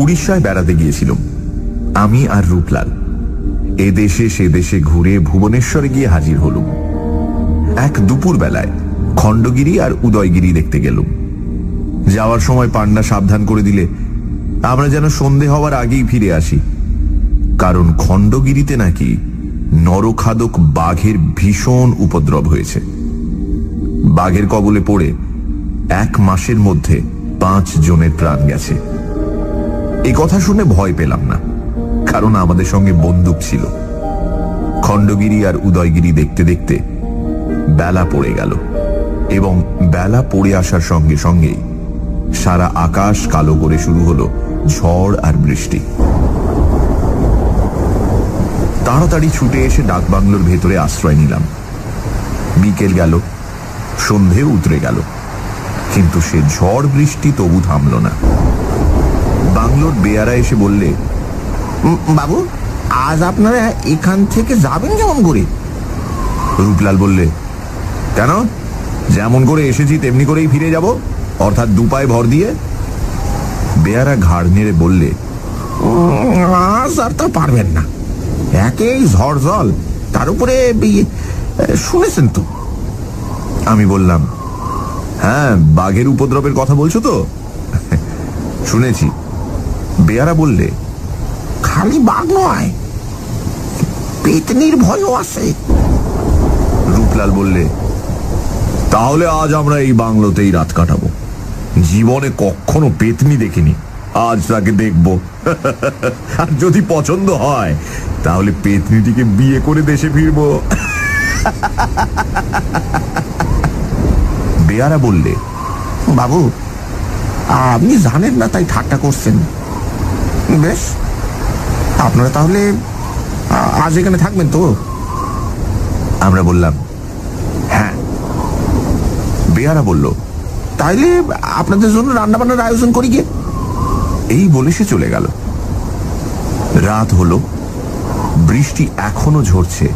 উড়িষ্যায় বেড়াতে গিয়েছিলাম আমি আর রূপলাল। এ দেশে সে দেশে ঘুরে ভুবনেশ্বরে গিয়ে হাজির হলুম। এক দুপুর বেলায় খণ্ডগিরি আর উদয়গিরি দেখতে গেলুম। যাওয়ার সময় পান্ডা সাবধান করে দিলে আমরা যেন সন্ধে হওয়ার আগেই ফিরে আসি, কারণ খণ্ডগিরিতে নাকি নরখাদক বাঘের ভীষণ উপদ্রব হয়েছে। বাঘের কবলে পড়ে 1 মাসের মধ্যে 5 জনের প্রাণ গেছে। এই কথা শুনে ভয় পেলাম না, কারণ আমাদের সঙ্গে বন্দুক ছিল। খণ্ডগিরি আর উদয়গিরি দেখতে দেখতে বেলা পড়ে গেল, এবং বেলা পড়ে আসার সঙ্গে সঙ্গেই সারা আকাশ কালো করে শুরু হলো ঝড় আর বৃষ্টি। তাড়াতাড়ি ছুটে এসে ডাকবাংলোর ভেতরে আশ্রয় নিলাম। বিকেল গেল, সন্ধে উতরে গেল, কিন্তু সে ঝড় বৃষ্টি তবু থামল না। বাংলোর বেয়ারা এসে বললে, বাবু, আজ আপনারা এখান থেকে যাবেন কেমন করে? রূপলাল বললে, কেন, যেমন করে এসেছি তেমনি করেই ফিরে যাব, অর্থাৎ 2 পায়ে ভর দিয়ে। বেয়ারা ঘাড় নেড়ে বললে, আজ আর তা পারবেন না, একেই ঝড় জল, তার উপরে শুনেছেন তো। আমি বললাম, হ্যাঁ, বাঘের উপদ্রবের কথা বলছো তো? শুনেছি। বেয়ারা বললে, খালি বাঘ নয়, পেতনির ভয়ও আছে। রূপলাল বললে, তাহলে আজ আমরা এই বাংলোতেই রাত কাটাবো। জীবনে কখনো পেতনি দেখিনি, আজ তাকে দেখব। আর যদি পছন্দ হয় তাহলে পেতনিটিকে বিয়ে করে দেশে ফিরবো। বেয়ারা বললে, বাবু, আপনি জানেন না তাই ঠাট্টা করছেন। বেশ, আপনারা তাহলে আজ এখানে থাকবেন তো? আমরা বললাম, হ্যাঁ। বেয়ারা বলল, তাইলে আপনাদের জন্য রান্না বান্নার আয়োজন করি গিয়ে। এই বলে সে চলে গেল। রাত হলো, বৃষ্টি এখনো ঝরছে,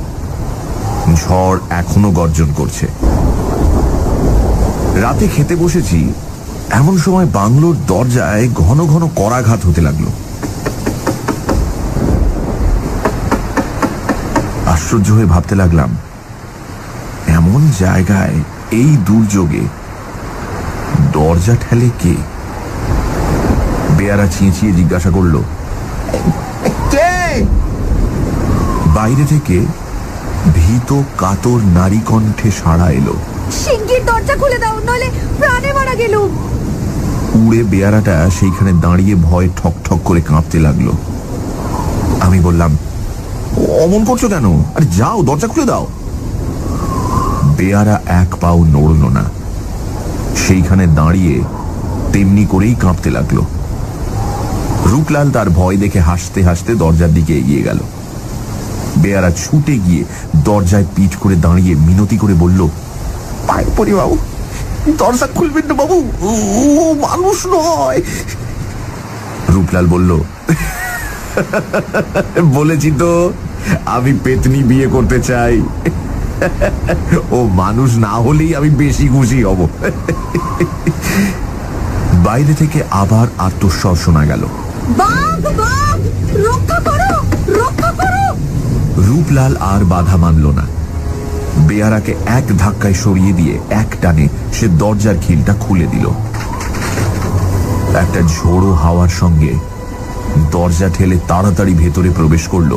ঝড় এখনো গর্জন করছে। রাতে খেতে বসেছি, এমন সময় বাংলোর দরজায় ঘন ঘন করাঘাত হতে লাগলো। আশ্চর্য হয়ে ভাবতে লাগলাম, এমন জায়গায় এই দুর্যোগে দরজা ঠেলে কে? বেয়ারা চেঁচিয়ে জিজ্ঞাসা করল, কে? বাইরে থেকে ভীত কাতর নারী কণ্ঠে সাড়া এলো, শিগগির দরজা খুলে দাও, নইলে প্রাণে মারা গেল। উড়ে বেয়ারাটা সেইখানে দাঁড়িয়ে ভয় ঠক ঠক করে কাঁপতে লাগলো। আমি বললাম, অমন করছো কেন? আরে যাও, দরজা খুলে দাও। বেয়ারা 1 পাও নড়ল না, সেইখানে দাঁড়িয়ে তেমনি করেই কাঁপতে লাগলো। রূপলাল তার ভয় দেখে হাসতে হাসতে দরজার দিকে এগিয়ে গেল। বেয়ারা ছুটে গিয়ে দরজায় পিঠ করে দাঁড়িয়ে মিনতি করে বলল, পায়ে পড়ি বাবু, দরজা খুলবেন না বাবু, ও মানুষ নয়। রূপলাল বলল, বলেছি তো আমি পেতনি বিয়ে করতে চাই। ও মানুষ না হলেই আমি বেশি খুশি হব। বাইরে থেকে আবার আর্তস্বর শোনা গেল, বাঘ, বাঘ, রক্ষা করো, রক্ষা করো। রূপলাল আর বাধা মানল না। বেয়ারাকে 1 ধাক্কায় সরিয়ে দিয়ে 1 টানে সে দরজার খিলটা খুলে দিল। একটা ঝোড়ো হাওয়ার সঙ্গে দরজা ঠেলে তাড়াতাড়ি ভেতরে প্রবেশ করল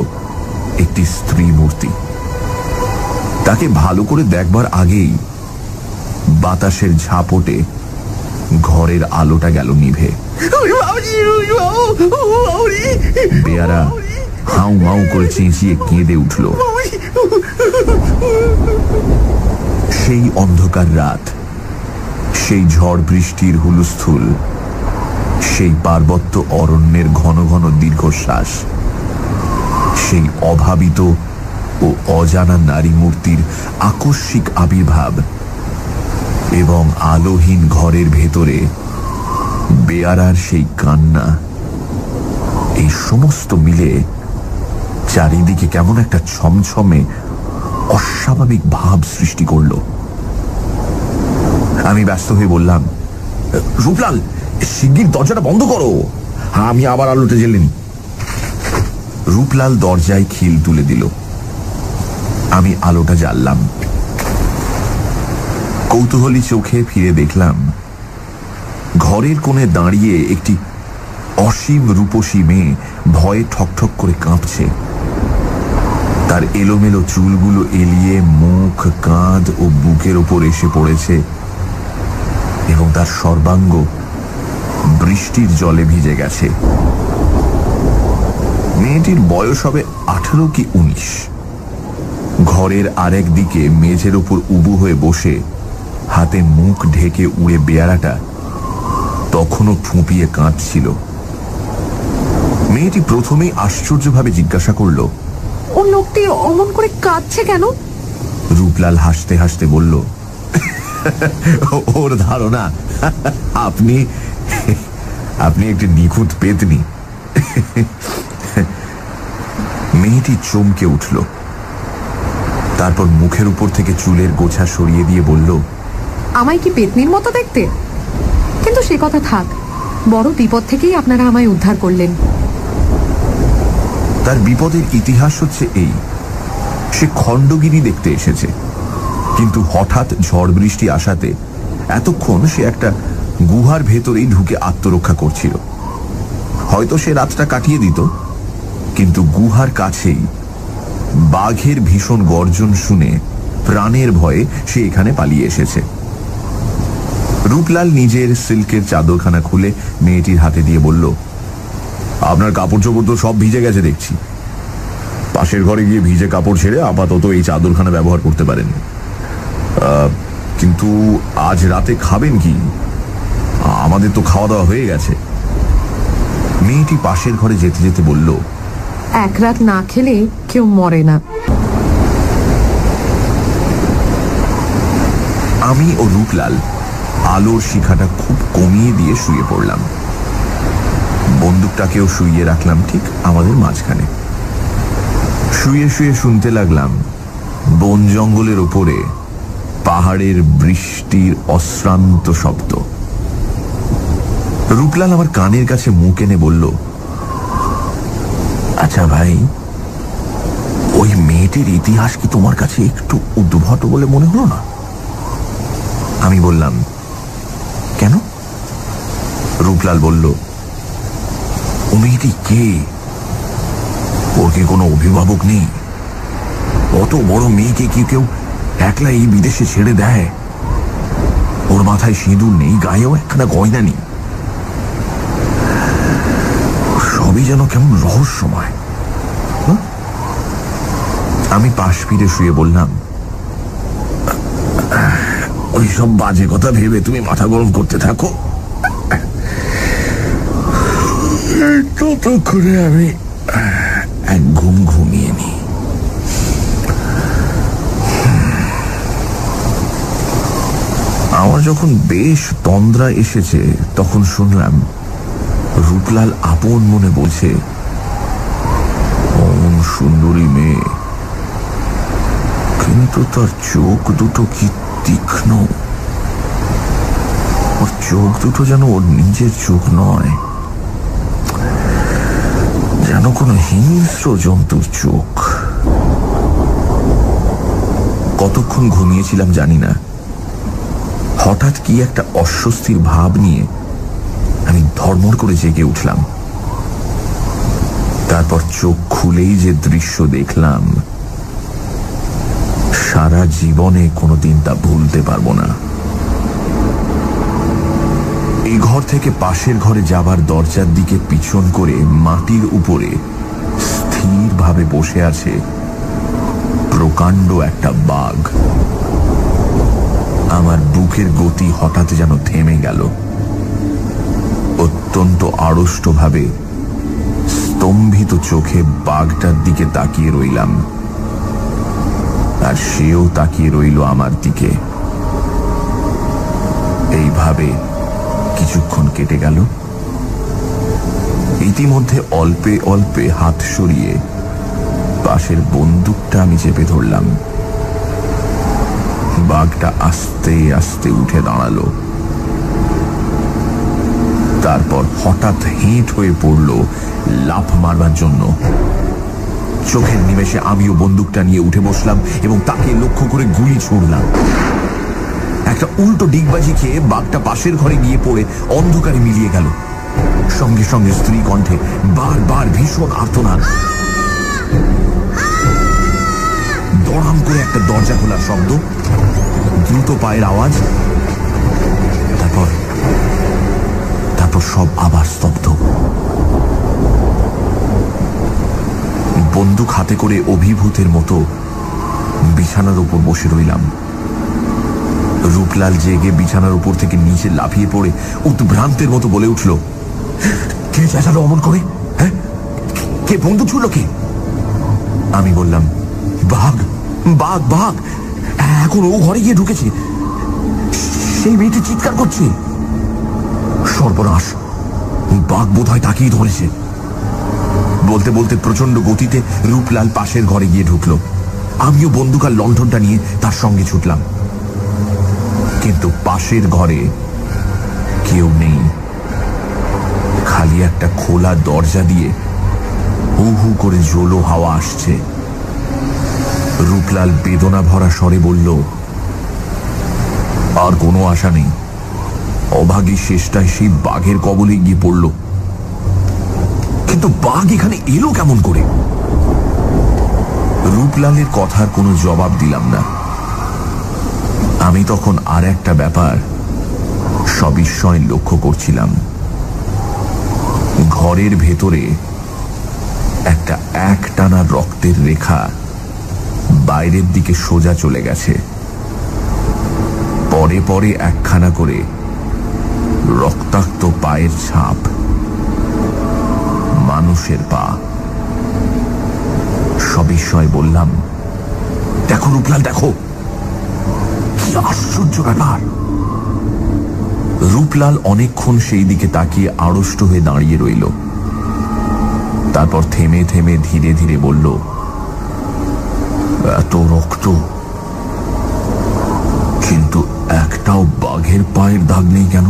একটি স্ত্রী মূর্তি। তাকে ভালো করে দেখবার আগেই বাতাসের ঝাপটে ঘরের আলোটা গেল নিভে। বেয়ারা হাউ মাউ করে চেঁচিয়ে কেঁদে উঠল। সেই অন্ধকার রাত, সেই ঝড় বৃষ্টির হুলস্থুল, সেই পার্বত্য অরণ্যের ঘন ঘন দীর্ঘশ্বাস, সেই অভাবিত ও অজানা নারী মূর্তির আকস্মিক আবির্ভাব এবং আলোহীন ঘরের ভেতরে বেয়ারার সেই কান্না, এই সমস্ত মিলে চারিদিকে কেমন একটা ছমছমে অস্বাভাবিক ভাব সৃষ্টি করল। আমি ব্যস্ত হয়ে বললাম, রূপলাল, শিগগির দরজাটা বন্ধ করো, আমি আবার আলোটা জ্বেলে নি। রূপলাল দরজায় খিল তুলে দিল। আমি আলোটা জ্বাললাম। কৌতূহলী চোখে ফিরে দেখলাম ঘরের কোণে দাঁড়িয়ে একটি অসীম রূপসী মেয়ে ভয়ে ঠকঠক করে কাঁপছে। তার এলোমেলো চুলগুলো এলিয়ে মুখ, কাঁধ ও বুকের ওপর এসে পড়েছে এবং তার সর্বাঙ্গ বৃষ্টির জলে ভিজে গেছে। মেয়েটির বয়স হবে 18 কি 19। ঘরের আরেক দিকে মেঝের ওপর উবু হয়ে বসে হাতে মুখ ঢেকে উড়ে বেয়ারাটা তখনও ফুঁপিয়ে কাঁদছিল। মেয়েটি প্রথমেই আশ্চর্যভাবে জিজ্ঞাসা করল, ও লোকটি অমন করে কাঁদছে কেন? রূপলাল হাসতে হাসতে বলল, ওর ধারণা আপনি আপনি একটি নিখুঁত পেতনি। মেয়েটি চমকে উঠল। তারপর মুখের উপর থেকে চুলের গোছা সরিয়ে দিয়ে বলল, আমায় কি পেতনির মতো দেখতে? কিন্তু সে কথা থাক, বড় বিপদ থেকেই আপনারা আমায় উদ্ধার করলেন। তার বিপদের ইতিহাস হচ্ছে এই, সে খণ্ডগিরি দেখতে এসেছে, কিন্তু হঠাৎ ঝড় বৃষ্টি আসাতে এতক্ষণ সে একটা গুহার ভেতরেই ঢুকে আত্মরক্ষা করছিল। হয়তো সে রাতটা কাটিয়ে দিত, কিন্তু গুহার কাছেই বাঘের ভীষণ গর্জন শুনে প্রাণের ভয়ে সে এখানে পালিয়ে এসেছে। রূপলাল নিজের সিল্কের চাদরখানা খুলে মেয়েটির হাতে দিয়ে বলল, আপনার কাপড় চোপড় তো সব ভিজে গেছে দেখছি। পাশের ঘরে গিয়ে ভিজে কাপড় ছেড়ে আপাতত এই চাদরখানা ব্যবহার করতে পারেন, কিন্তু আজ রাতে খাবেন কি? আমাদের তো খাওয়া দাওয়া হয়ে গেছে। মেয়েটি পাশের ঘরে যেতে যেতে বলল, এক রাত না খেলে কেউ মরে না। আমি ও রূপলাল আলোর শিখাটা খুব কমিয়ে দিয়ে শুয়ে পড়লাম। বন্দুকটাকেও শুইয়ে রাখলাম ঠিক আমাদের মাঝখানে। শুয়ে শুয়ে শুনতে লাগলাম বন জঙ্গলের ওপরে পাহাড়ের বৃষ্টির অশ্রান্ত শব্দ। রূপলাল আমার কানের কাছে মুখ এনে বলল, আচ্ছা ভাই, ওই মেয়েটির ইতিহাস কি তোমার কাছে একটু উদ্ভট বলে মনে হলো না? আমি বললাম, কেন? রূপলাল বলল, ও মেয়েটি কে? ওর কি কোনো অভিভাবক নেই? অত বড় মেয়েকে কি কেউ একলা এই বিদেশে ছেড়ে দেয়? ওর মাথায় সিঁদুর নেই, গায়েও একখানা গয়না নেই। সবই যেন কেমন রহস্যময়। আমি পাশ ফিরে শুয়ে বললাম, ওইসব বাজে কথা ভেবে তুমি মাথা গরম করতে থাকো। ততক্ষণে আমি এক ঘুম ঘুমিয়ে নি। আমার যখন বেশ তন্দ্রা এসেছে তখন শুনলাম রূপলাল আপন মনে বলছে, অমন সুন্দরী মেয়ে, কিন্তু তার চোখ দুটো কি তীক্ষ্ণ। ওর চোখ দুটো যেন ওর নিজের চোখ নয়, যেন কোনো হিংস্র জন্তুর চোখ। কতক্ষণ ঘুমিয়েছিলাম জানি না। হঠাৎ কি একটা অস্বস্তির ভাব নিয়ে আমি ধর্মড় করে জেগে উঠলাম। তারপর চোখ খুলেই যে দৃশ্য দেখলাম, সারা জীবনে কোনোদিন তা ভুলতে পারবো না। এই ঘর থেকে পাশের ঘরে যাবার দরজার দিকে পিছন করে মাটির উপরে স্থিরভাবে বসে আছে প্রকাণ্ড একটা বাঘ। আমার বুকের গতি হঠাৎ যেন থেমে গেল। অত্যন্ত আড়ষ্টভাবে স্তম্ভিত চোখে বাঘটার দিকে তাকিয়ে রইলাম, আর সেও তাকিয়ে রইল আমার দিকে। এইভাবে কিছুক্ষণ কেটে গেল। ইতিমধ্যে অল্পে অল্পে হাত সরিয়ে পাশের বন্দুকটা আমি চেপে ধরলাম। বাঘটা আস্তে আস্তে উঠে দাঁড়ালো। তারপর হঠাৎ হেঁট হয়ে পড়ল লাফ মারবার জন্য। চোখের নিমেষে আমিও বন্দুকটা নিয়ে উঠে বসলাম এবং তাকে লক্ষ্য করে গুলি ছুড়লাম। একটা উল্টো ডিগবাজি খেয়ে বাঘটা পাশের ঘরে গিয়ে পড়ে অন্ধকারে মিলিয়ে গেল। সঙ্গে সঙ্গে স্ত্রী কণ্ঠে বারবার ভীষণ আর্তনাদ। দড়াম করে একটা দরজা খোলার শব্দ, দ্রুত পায়ের আওয়াজ, তারপর সব আবার স্তব্ধ। বন্দুক হাতে করে অভিভূতের মতো বিছানার উপর বসে রইলাম। রূপলাল জেগে বিছানার উপর থেকে নিচে লাফিয়ে পড়ে উদ্ভ্রান্তের মতো বলে উঠল, কে চেঁচালো অমন করে? হ্যাঁ, কে বন্দুক ছুড়ল? কে? আমি বললাম, বাঘ বাঘ বাঘ, এখন ও ঘরে গিয়ে ঢুকেছে, সেই মেয়েটি চিৎকার করছে। সর্বনাশ, বাঘ বোধ হয় তাকেই ধরেছে। বলতে বলতে প্রচন্ড গতিতে রূপলাল পাশের ঘরে গিয়ে ঢুকলো। আমিও বন্দুক আর লণ্ঠনটা নিয়ে তার সঙ্গে ছুটলাম, কিন্তু পাশের ঘরে কেউ নেই। খালি একটা খোলা দরজা দিয়ে হু হু করে জোলো হাওয়া আসছে। রূপলাল বেদনা ভরা স্বরে বলল, আর কোনো আশা নেই, অভাগী শেষটায় সেই বাঘের কবলে গিয়ে পড়ল। কিন্তু বাঘ এখানে এলো কেমন করে? রূপলালের কথার কোনো জবাব দিলাম না। আমি তখন আর একটা ব্যাপার সবিস্ময় লক্ষ্য করছিলাম। ঘরের ভেতরে একটা একটানা রক্তের রেখা বাইরের দিকে সোজা চলে গেছে। পরে পরে একখানা করে রক্তাক্ত পায়ের ছাপ, মানুষের পা। সবিস্ময় বললাম, দেখো রূপলাল, দেখো, কি আশ্চর্য ব্যাপার। রূপলাল অনেকক্ষণ সেই দিকে তাকিয়ে আড়ষ্ট হয়ে দাঁড়িয়ে রইল। তারপর থেমে থেমে ধীরে ধীরে বলল, এত রক্ত, কিন্তু একটাও বাঘের পায়ের দাগ নেই কেন?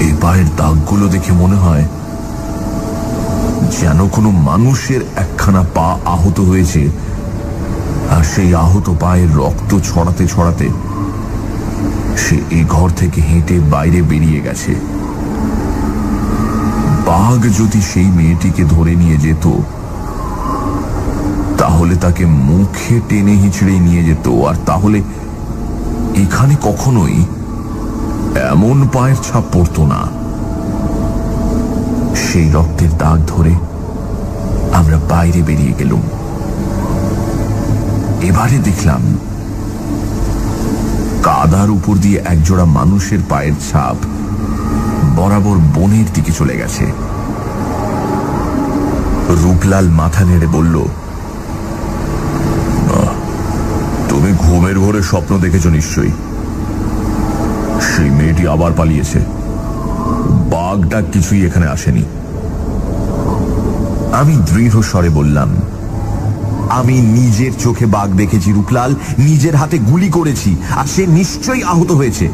এই পায়ের দাগগুলো দেখে মনে হয় যেন কোনো মানুষের একখানা পা আহত হয়েছে, আর সেই আহত পায়ের রক্ত ছড়াতে ছড়াতে সে এই ঘর থেকে হেঁটে বাইরে বেরিয়ে গেছে। বাঘ যদি সেই মেয়েটিকে ধরে নিয়ে যেত, তাহলে তাকে মুখে টেনে হিঁচড়ে নিয়ে যেত, আর তাহলে এখানে কখনোই এমন পায়ের ছাপ পড়তো না। সেই রক্তের দাগ ধরে আমরা বাইরে বেরিয়ে গেলাম। এবারে দেখলাম কাদার উপর দিয়ে একজোড়া মানুষের পায়ের ছাপ বরাবর বনের দিকে চলে গেছে। রূপলাল মাথা নেড়ে বলল, তুমি ঘুমের ঘোরে স্বপ্ন দেখেছ নিশ্চয়ই। সেই মেয়েটি আবার পালিয়েছে, বাঘটা কিছুই এখানে আসেনি। আমি দৃঢ় স্বরে বললাম, আমি নিজের চোখে বাঘ দেখেছি রূপলাল, নিজের হাতে গুলি করেছি, আর সে নিশ্চয়ই আহত হয়েছে।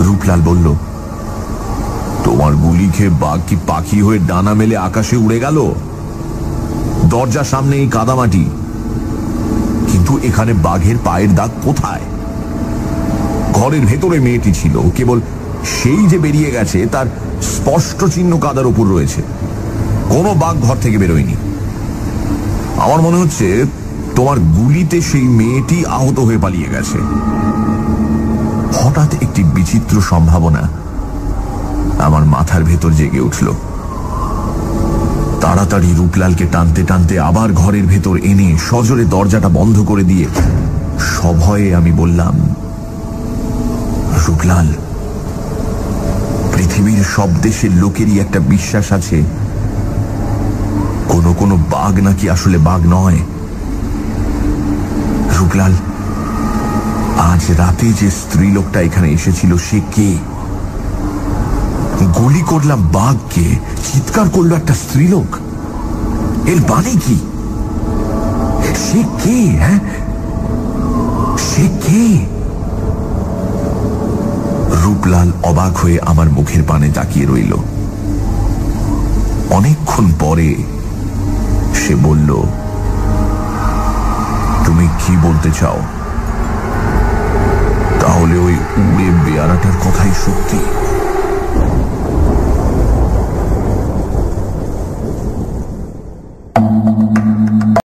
রূপলাল বলল, তোমার গুলি খেয়ে বাঘ কি পাখি হয়ে ডানা মেলে আকাশে উড়ে গেল? দরজার সামনে এই কাদামাটি, কিন্তু এখানে বাঘের পায়ের দাগ কোথায়? ঘরের ভেতরে মেয়েটি ছিল, কেবল সেই যে বেরিয়ে গেছে তার স্পষ্ট চিহ্ন কাদার উপর রয়েছে। কোনো বাঘ ঘর থেকে বেরোয়নি। আমার মনে হচ্ছে তোমার গুলিতে সেই মেয়েটি আহত হয়ে পালিয়ে গেছে। হঠাৎ একটি বিচিত্র সম্ভাবনা আমার মাথার ভেতর জেগে উঠল। তাড়াতাড়ি রূপলালকে টানতে টানতে আবার ঘরের ভেতর এনে সজোরে দরজাটা বন্ধ করে দিয়ে সভয়ে আমি বললাম, রূপলাল, পৃথিবীর সব দেশের লোকেরই একটা বিশ্বাস আছে কোনো কোনো বাঘ নাকি আসলে বাঘ নয়। রূপলাল, আজ রাতে যে স্ত্রী লোকটা এখানে এসেছিল সে কে? গুলি করলাম বাঘকে, চিৎকার করলো একটা স্ত্রীলোক, এর মানে কি? সে কে? হ্যাঁ, সে কে? রূপলাল অবাক হয়ে আমার মুখের পানে তাকিয়ে রইল। অনেকক্ষণ পরে সে বলল, তুমি কি বলতে চাও? তাহলে ওই উড়ে বেয়ারাটার কথাই সত্যি?